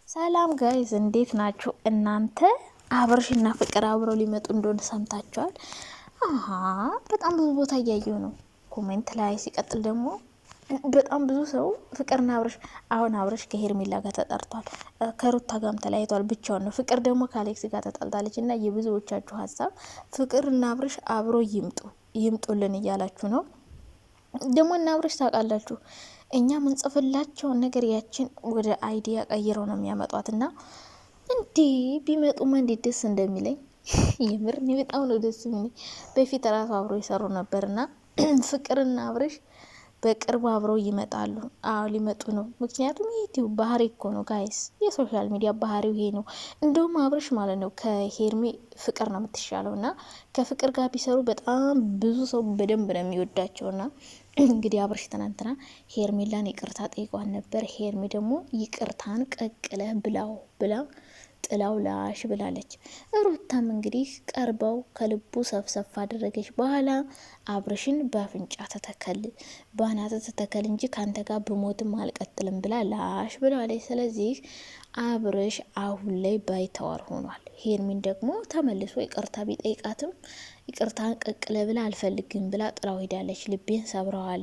ሰላም ጋይዝ እንዴት ናችሁ? እናንተ አብርሽና ፍቅር አብረው ሊመጡ እንደሆነ ሰምታችኋል? በጣም ብዙ ቦታ እያየሁ ነው ኮሜንት ላይ። ሲቀጥል ደግሞ በጣም ብዙ ሰው ፍቅርና አብርሽ አሁን አብርሽ ከሄርሜላ ጋር ተጠርቷል፣ ከሩታ ጋርም ተለያይቷል፣ ብቻውን ነው። ፍቅር ደግሞ ከአሌክስ ጋር ተጣልታለች። እና የብዙዎቻችሁ ሀሳብ ፍቅርና አብርሽ አብሮ ይምጡልን እያላችሁ ነው። ደግሞ እና አብርሽ ታውቃላችሁ እኛ ምንጽፍላቸውን ነገር ያችን ወደ አይዲያ ቀይረው ነው የሚያመጧት። እና እንዴ ቢመጡማ እንዴት ደስ እንደሚለኝ የምር እኔ በጣም ነው ደስ የሚለኝ። በፊት ራሱ አብሮ ይሰሩ ነበርና ፍቅርና አብርሽ በቅርቡ አብረው ይመጣሉ። አዎ ሊመጡ ነው። ምክንያቱም የዩቲዩብ ባህሪ እኮ ነው ጋይስ፣ የሶሻል ሚዲያ ባህሪው ይሄ ነው። እንደውም አብርሽ ማለት ነው ከሄርሜ ፍቅር ነው የምትሻለው። እና ከፍቅር ጋር ቢሰሩ በጣም ብዙ ሰው በደንብ ነው የሚወዳቸውና እንግዲህ አብርሽ ትናንትና ሄርሜላን ይቅርታ ጠይቋን ነበር። ሄርሜ ደግሞ ይቅርታን ቀቅለህ ብላው ብላ ጥላው ላሽ ብላለች። ሩታም እንግዲህ ቀርበው ከልቡ ሰፍሰፍ አደረገች። በኋላ አብርሽን በአፍንጫ ተተከል ባናተ ተተከል እንጂ ካንተ ጋር ብሞትም አልቀጥልም ብላ ላሽ ብላለች። ስለዚህ አብርሽ አሁን ላይ ባይተዋር ሆኗል። ሄርሚን ደግሞ ተመልሶ ይቅርታ ቢጠይቃትም ይቅርታን ቀቅለ ብላ አልፈልግም ብላ ጥላው ሄዳለች። ልቤን ሰብረዋል፣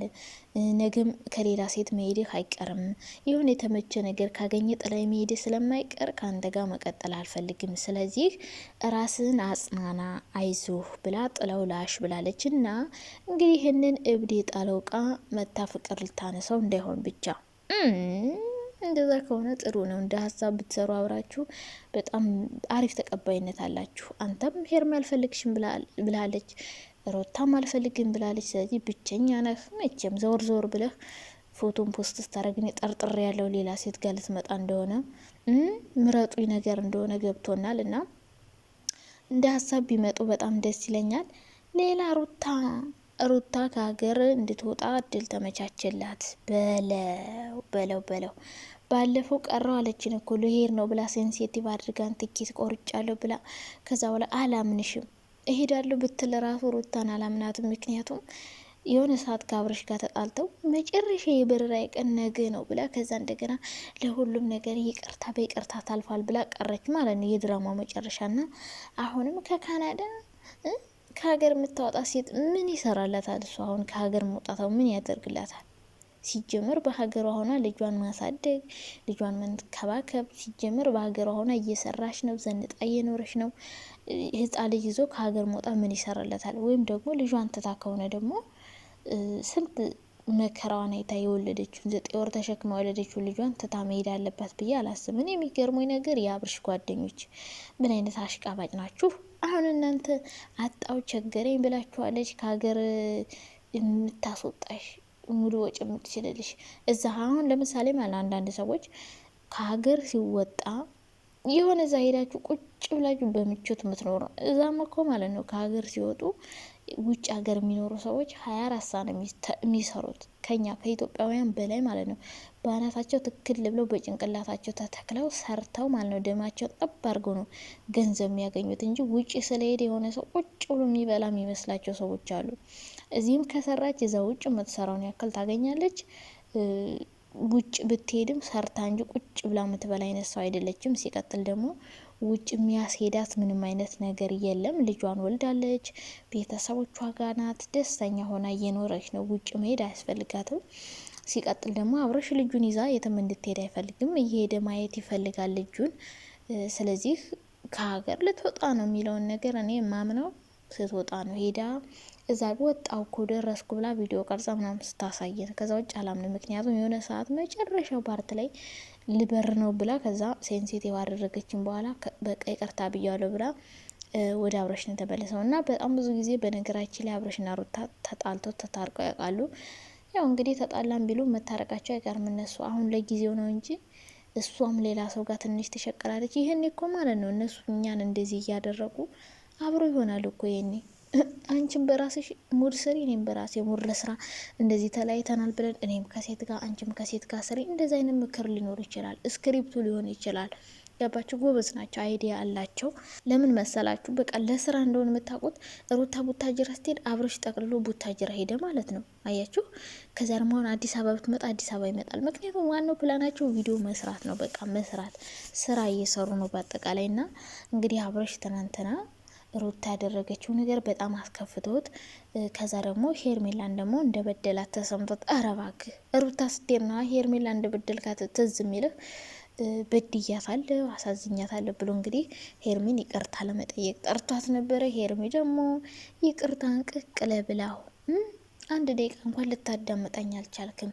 ነገም ከሌላ ሴት መሄድህ አይቀርም፣ ይሁን የተመቸ ነገር ካገኘ ጥላይ መሄድ ስለማይቀር ከአንተ ጋር መቀጠል አልፈልግም፣ ስለዚህ ራስን አጽናና አይዞህ ብላ ጥላው ላሽ ብላለች። እና እንግዲህ ይህንን እብድ የጣለው እቃ መታ ፍቅር ልታነሳው እንዳይሆን ብቻ እንደዛ ከሆነ ጥሩ ነው። እንደ ሀሳብ ብትሰሩ አብራችሁ በጣም አሪፍ ተቀባይነት አላችሁ። አንተም ሄርሜ አልፈልግሽም ብላለች፣ ሮታም አልፈልግም ብላለች። ስለዚህ ብቸኛ ነህ። መቼም ዘወር ዘወር ብለህ ፎቶን ፖስት ስታረግን ጠርጥሬ ያለው ሌላ ሴት ጋር ልትመጣ እንደሆነ ምረጡኝ ነገር እንደሆነ ገብቶናል። እና እንደ ሀሳብ ቢመጡ በጣም ደስ ይለኛል። ሌላ ሩታ ከሀገር እንድትወጣ እድል ተመቻቸላት። በለው ባለፈው ቀረው አለችን እኮ ልሄድ ነው ብላ ሴንሲቲቭ አድርጋን ትኬት ቆርጫለሁ ብላ ከዛ በኋላ አላምንሽም እሄዳለሁ ብትል ራሱ ሩታን አላምናትም። ምክንያቱም የሆነ ሰዓት ከአብርሽ ጋር ተጣልተው መጨረሻ የበረራ ቀን ነገ ነው ብላ ከዛ እንደገና ለሁሉም ነገር ይቅርታ በይቅርታ ታልፋል ብላ ቀረች ማለት ነው የድራማው መጨረሻና አሁንም ከካናዳ ከሀገር የምታወጣ ሴት ምን ይሰራላታል? እሱ አሁን ከሀገር መውጣታው ምን ያደርግላታል? ሲጀምር በሀገሯ ሆና ልጇን ማሳደግ ልጇን መንከባከብ ሲጀምር በሀገሯ ሆና እየሰራች ነው፣ ዘንጣ እየኖረች ነው። ህፃን ልጅ ይዞ ከሀገር መውጣት ምን ይሰራላታል? ወይም ደግሞ ልጇን ትታ ከሆነ ደግሞ ስንት መከራዋን አይታ የወለደችውን 9 ወር ተሸክማ የወለደችውን ልጇን ትታ መሄድ አለባት ብዬ አላስብም። እኔ የሚገርመኝ ነገር የአብርሽ ጓደኞች ምን አይነት አሽቃባጭ ናችሁ? አሁን እናንተ አጣው ቸገረኝ ብላችኋለች ከሀገር የምታስወጣሽ ሙሉ ወጪ የምትችልልሽ እዛ። አሁን ለምሳሌ ማለት አንዳንድ ሰዎች ከሀገር ሲወጣ የሆነ እዛ ሄዳችሁ ቁጭ ብላችሁ በምቾት የምትኖሩ እዛም እኮ ማለት ነው ከሀገር ሲወጡ ውጭ ሀገር የሚኖሩ ሰዎች 24 ሰዓት ነው የሚሰሩት ከኛ ከኢትዮጵያውያን በላይ ማለት ነው። በአናታቸው ትክክል ብለው በጭንቅላታቸው ተተክለው ሰርተው ማለት ነው ደማቸው ጠብ አድርገው ነው ገንዘብ የሚያገኙት እንጂ ውጭ ስለሄደ የሆነ ሰው ቁጭ ብሎ የሚበላ የሚመስላቸው ሰዎች አሉ። እዚህም ከሰራች እዛ ውጭ የምትሰራውን ያክል ታገኛለች። ውጭ ብትሄድም ሰርታ እንጂ ቁጭ ብላ የምትበላ አይነት ሰው አይደለችም። ሲቀጥል ደግሞ ውጭ የሚያስሄዳት ምንም አይነት ነገር የለም። ልጇን ወልዳለች፣ ቤተሰቦቿ ጋር ናት፣ ደስተኛ ሆና እየኖረች ነው። ውጭ መሄድ አያስፈልጋትም። ሲቀጥል ደግሞ አብረሽ ልጁን ይዛ የትም እንድትሄድ አይፈልግም፣ እየሄደ ማየት ይፈልጋል ልጁን። ስለዚህ ከሀገር ልትወጣ ነው የሚለውን ነገር እኔ የማምነው ስትወጣ ነው። ሄዳ እዛ ወጣው እኮ ደረስኩ ብላ ቪዲዮ ቀርጻ ምናምን ስታሳየን ከዛ ውጭ አላምንም። ምክንያቱም የሆነ ሰዓት መጨረሻው ፓርት ላይ ልበር ነው ብላ ከዛ ሴንሲቲቭ አደረገችን በኋላ በቃ ይቅርታ ብያለሁ ብላ ወደ አብረሽ ነው ተመለሰው። እና በጣም ብዙ ጊዜ በነገራችን ላይ አብረሽና ሩታ ተጣልተው ተታርቀው ያውቃሉ። ያው እንግዲህ ተጣላም ቢሉ መታረቃቸው አይቀርም እነሱ አሁን ለጊዜው ነው እንጂ እሷም ሌላ ሰው ጋር ትንሽ ተሸቀላለች። ይሄን እኮ ማለት ነው እነሱ እኛን እንደዚህ እያደረጉ አብሮ ይሆናሉ እኮ ይሄኔ። አንቺም በራስሽ ሙድ ስሪ፣ እኔም በራሴ ሙድ ለስራ። እንደዚህ ተለያይተናል ብለን እኔም ከሴት ጋር አንቺም ከሴት ጋር ስሪ። እንደዚህ አይነት ምክር ሊኖር ይችላል፣ ስክሪፕቱ ሊሆን ይችላል። ገባችሁ? ጎበዝ ናቸው፣ አይዲያ አላቸው። ለምን መሰላችሁ? በቃ ለስራ እንደሆነ የምታውቁት። ሩታ ቡታጅራ ስትሄድ አብርሽ ጠቅልሎ ቡታጅራ ሄደ ማለት ነው። አያችሁ? ከዛ ደግሞ አሁን አዲስ አበባ ብትመጣ አዲስ አበባ ይመጣል። ምክንያቱም ዋናው ፕላናቸው ቪዲዮ መስራት ነው። በቃ መስራት፣ ስራ እየሰሩ ነው በአጠቃላይ። እና እንግዲህ አብርሽ ትናንትና ሩታ ያደረገችው ነገር በጣም አስከፍቶት፣ ከዛ ደግሞ ሄርሜላን ደግሞ እንደ በደላት ተሰምቶት፣ ኧረ እባክህ ሩታ ስትሄድ ነው ሄርሜላ እንደ በደልካት ትዝ የሚልህ በድያታለሁ አሳዝኛታለሁ ብሎ እንግዲህ ሄርሚን ይቅርታ ለመጠየቅ ጠርቷት ነበረ። ሄርሚ ደግሞ ይቅርታን ቅቅለ ብላው አንድ ደቂቃ እንኳን ልታዳመጣኝ አልቻልክም።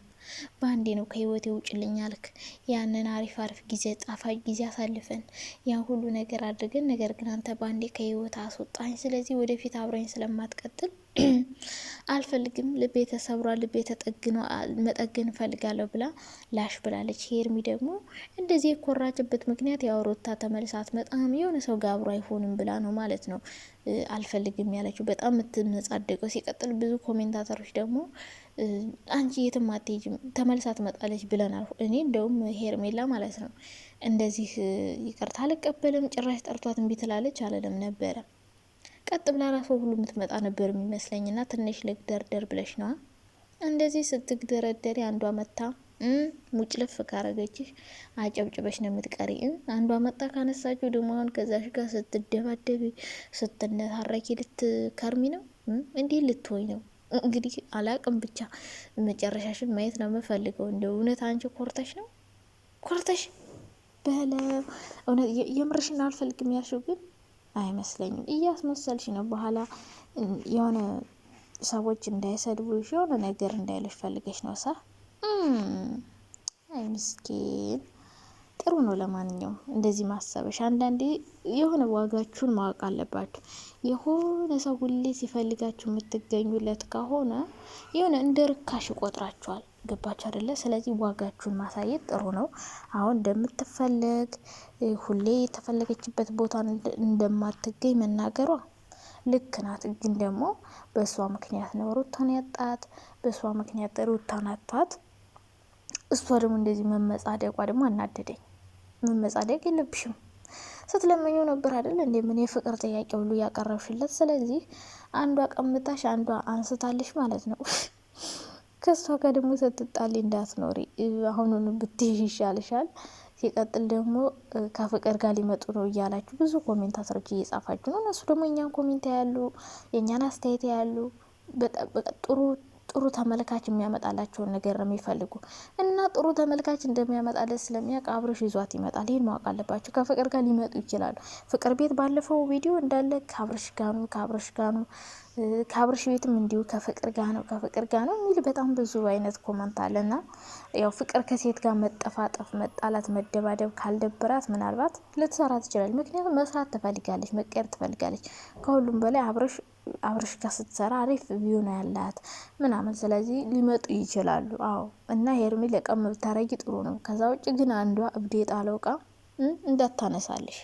በአንዴ ነው ከህይወቴ ውጭልኝ አልክ። ያንን አሪፍ ጊዜ ጣፋጭ ጊዜ አሳልፈን ያን ሁሉ ነገር አድርገን፣ ነገር ግን አንተ በአንዴ ከህይወት አስወጣኝ። ስለዚህ ወደፊት አብረኝ ስለማትቀጥል አልፈልግም፣ ልቤ ተሰብሯል፣ ልቤ ተጠግኖ መጠገን እፈልጋለሁ ብላ ላሽ ብላለች። ሄርሚ ደግሞ እንደዚህ የኮራችበት ምክንያት ያው ሩታ ተመልሳ አትመጣም የሆነ ሰው ጋር አብሮ አይሆንም ብላ ነው ማለት ነው አልፈልግም ያለችው። በጣም የምትመጻደቀው። ሲቀጥል ብዙ ኮሜንታተሮች ደግሞ አንቺ የትም አትሄጂም ተመልሳ ትመጣለች ብለናል። እኔ እንደውም ሄርሜላ ማለት ነው እንደዚህ ይቅርታ አልቀበልም ጭራሽ ጠርቷት እምቢ ትላለች አለለም ነበረ። ቀጥ ብላ ራሷ ሁሉ የምትመጣ ነበር የሚመስለኝና ትንሽ ልግደርደር ብለሽ ነዋ እንደዚህ ስትግደረደሪ አንዷ መታ ሙጭ ልፍ ካረገችሽ አጨብጭበሽ ነው የምትቀሪ። አንዷ መጣ ካነሳችሁ ደግሞ አሁን ከዛሽ ጋር ስትደባደቢ ስትነታረኪ ልትከርሚ ነው። እንዲህ ልትሆኝ ነው እንግዲህ አላቅም። ብቻ መጨረሻሽን ማየት ነው የምፈልገው። እንደ እውነት አንቺ ኮርተሽ ነው ኮርተሽ በለ እውነት የምርሽና አልፈልግም ያልሽው ግን አይመስለኝም። እያስመሰልሽ ነው። በኋላ የሆነ ሰዎች እንዳይሰድቡሽ የሆነ ነገር እንዳይልሽ ፈልገሽ ነው ሳ አይ ምስኪን። ጥሩ ነው። ለማንኛውም እንደዚህ ማሰበሽ አንዳንዴ የሆነ ዋጋችሁን ማወቅ አለባችሁ። የሆነ ሰው ሁሌ ሲፈልጋችሁ የምትገኙለት ከሆነ የሆነ እንደ ርካሽ ይቆጥራችኋል። ገባችሁ አይደለ? ስለዚህ ዋጋችሁን ማሳየት ጥሩ ነው። አሁን እንደምትፈለግ ሁሌ የተፈለገችበት ቦታ እንደማትገኝ መናገሯ ልክ ናት። ግን ደግሞ በእሷ ምክንያት ነው ሩታን ያጣት፣ በእሷ ምክንያት ሩታን አጣት። እሷ ደግሞ እንደዚህ መመጻደቋ ደግሞ አናደደኝ። መመጻደቅ የለብሽም። ስትለመኘው ነበር አይደል እንዴ? ምን የፍቅር ጥያቄ ሁሉ ያቀረብሽለት። ስለዚህ አንዷ ቀምጣሽ አንዷ አንስታልሽ ማለት ነው። ከሷ ጋር ደግሞ ስትጣሊ እንዳትኖሪ። አሁኑን ብትይዥ ይሻልሻል። ሲቀጥል ደግሞ ከፍቅር ጋር ሊመጡ ነው እያላችሁ ብዙ ኮሜንታተሮች እየጻፋችሁ ነው። እነሱ ደግሞ የኛን ኮሜንት ያሉ የእኛን አስተያየት ያሉ ጥሩ ተመልካች የሚያመጣላቸውን ነገር ነው የሚፈልጉ እና ጥሩ ተመልካች እንደሚያመጣለት ስለሚያውቅ አብርሽ ይዟት ይመጣል። ይህን ማወቅ አለባቸው። ከፍቅር ጋር ሊመጡ ይችላሉ። ፍቅር ቤት ባለፈው ቪዲዮ እንዳለ ከአብርሽ ጋር ነው ከአብርሽ ቤትም እንዲሁ ከፍቅር ጋር ነው የሚል በጣም ብዙ አይነት ኮመንት አለና ያው ፍቅር ከሴት ጋር መጠፋጠፍ፣ መጣላት፣ መደባደብ ካልደበራት ምናልባት ልትሰራ ትችላለች። ምክንያቱም መስራት ትፈልጋለች፣ መቀየር ትፈልጋለች። ከሁሉም በላይ አብርሽ ጋር ስትሰራ አሪፍ ቪው ነው ያላት ምናምን። ስለዚህ ሊመጡ ይችላሉ። አዎ እና ሄርሜላ ለቀም ብታረጊ ጥሩ ነው። ከዛ ውጭ ግን አንዷ እብዴ ጣለው እቃ እንዳታነሳልሽ።